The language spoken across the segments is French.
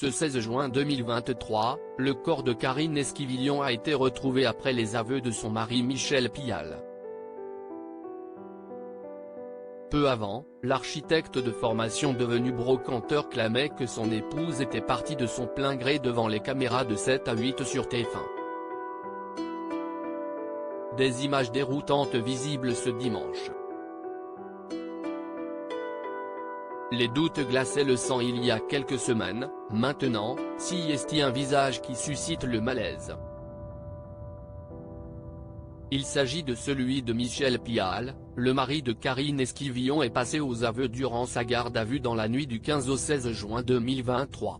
Ce 16 juin 2023, le corps de Karine Esquivillon a été retrouvé après les aveux de son mari Michel Pial. Peu avant, l'architecte de formation devenu brocanteur clamait que son épouse était partie de son plein gré devant les caméras de 7 à 8 sur TF1. Des images déroutantes visibles ce dimanche. Les doutes glaçaient le sang il y a quelques semaines, maintenant, s'y est un visage qui suscite le malaise. Il s'agit de celui de Michel Pial, le mari de Karine Esquivillon est passé aux aveux durant sa garde à vue dans la nuit du 15 au 16 juin 2023.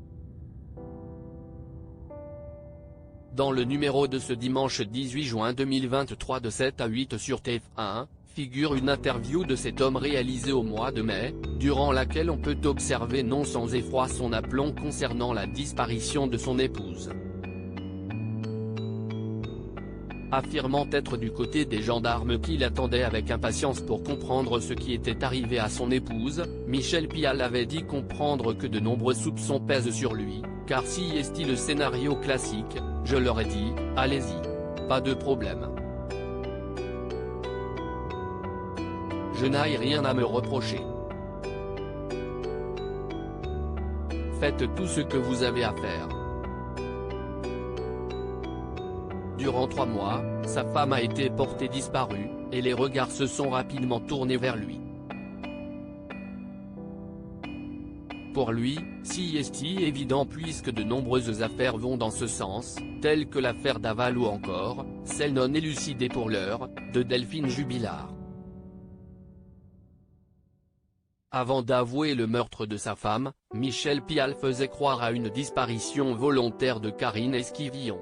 Dans le numéro de ce dimanche 18 juin 2023 de 7 à 8 sur TF1, figure une interview de cet homme réalisée au mois de mai, durant laquelle on peut observer non sans effroi son aplomb concernant la disparition de son épouse. Affirmant être du côté des gendarmes qui l'attendaient avec impatience pour comprendre ce qui était arrivé à son épouse, Michel Pial avait dit comprendre que de nombreux soupçons pèsent sur lui, car si est le scénario classique, je leur ai dit, allez-y. Pas de problème. Je n'ai rien à me reprocher. Faites tout ce que vous avez à faire. Durant 3 mois, sa femme a été portée disparue, et les regards se sont rapidement tournés vers lui. Pour lui, si est évident puisque de nombreuses affaires vont dans ce sens, telles que l'affaire Daval ou encore, celle non élucidée pour l'heure, de Delphine Jubilard. Avant d'avouer le meurtre de sa femme, Michel Pial faisait croire à une disparition volontaire de Karine Esquivillon.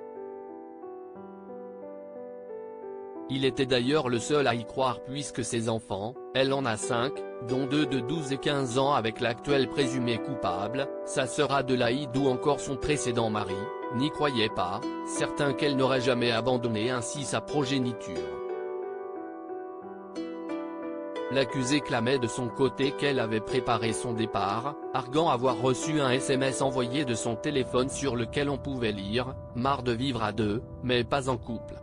Il était d'ailleurs le seul à y croire puisque ses enfants, elle en a 5, dont 2 de 12 et 15 ans avec l'actuel présumé coupable, sa sœur Adelaïde ou encore son précédent mari, n'y croyaient pas, certains qu'elle n'aurait jamais abandonné ainsi sa progéniture. L'accusé clamait de son côté qu'elle avait préparé son départ, arguant avoir reçu un SMS envoyé de son téléphone sur lequel on pouvait lire « Marre de vivre à deux, mais pas en couple.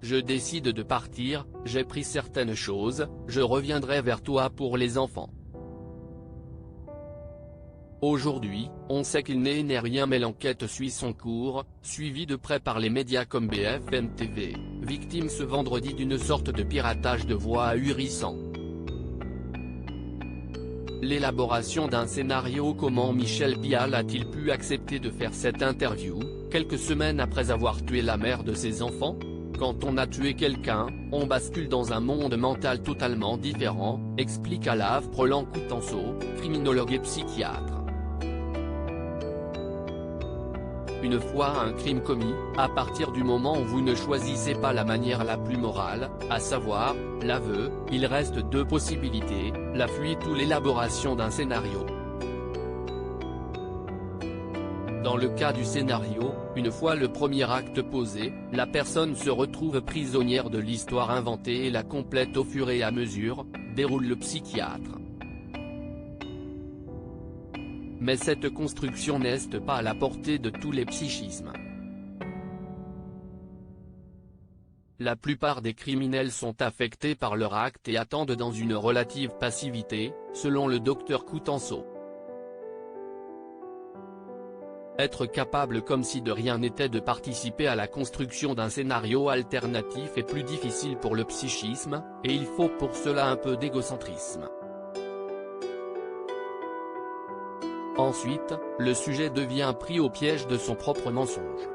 Je décide de partir, j'ai pris certaines choses, je reviendrai vers toi pour les enfants. » Aujourd'hui, on sait qu'il n'est rien mais l'enquête suit son cours, suivie de près par les médias comme BFM TV, victime ce vendredi d'une sorte de piratage de voix ahurissant. L'élaboration d'un scénario. Comment Michel Pial a-t-il pu accepter de faire cette interview, quelques semaines après avoir tué la mère de ses enfants? Quand on a tué quelqu'un, on bascule dans un monde mental totalement différent, explique Alav Prolan-Coutanceau, criminologue et psychiatre. Une fois un crime commis, à partir du moment où vous ne choisissez pas la manière la plus morale, à savoir, l'aveu, il reste 2 possibilités, la fuite ou l'élaboration d'un scénario. Dans le cas du scénario, une fois le premier acte posé, la personne se retrouve prisonnière de l'histoire inventée et la complète au fur et à mesure, déroule le psychiatre. Mais cette construction n'est pas à la portée de tous les psychismes. La plupart des criminels sont affectés par leur acte et attendent dans une relative passivité, selon le docteur Coutanceau. Être capable comme si de rien n'était de participer à la construction d'un scénario alternatif est plus difficile pour le psychisme, et il faut pour cela un peu d'égocentrisme. Ensuite, le sujet devient pris au piège de son propre mensonge.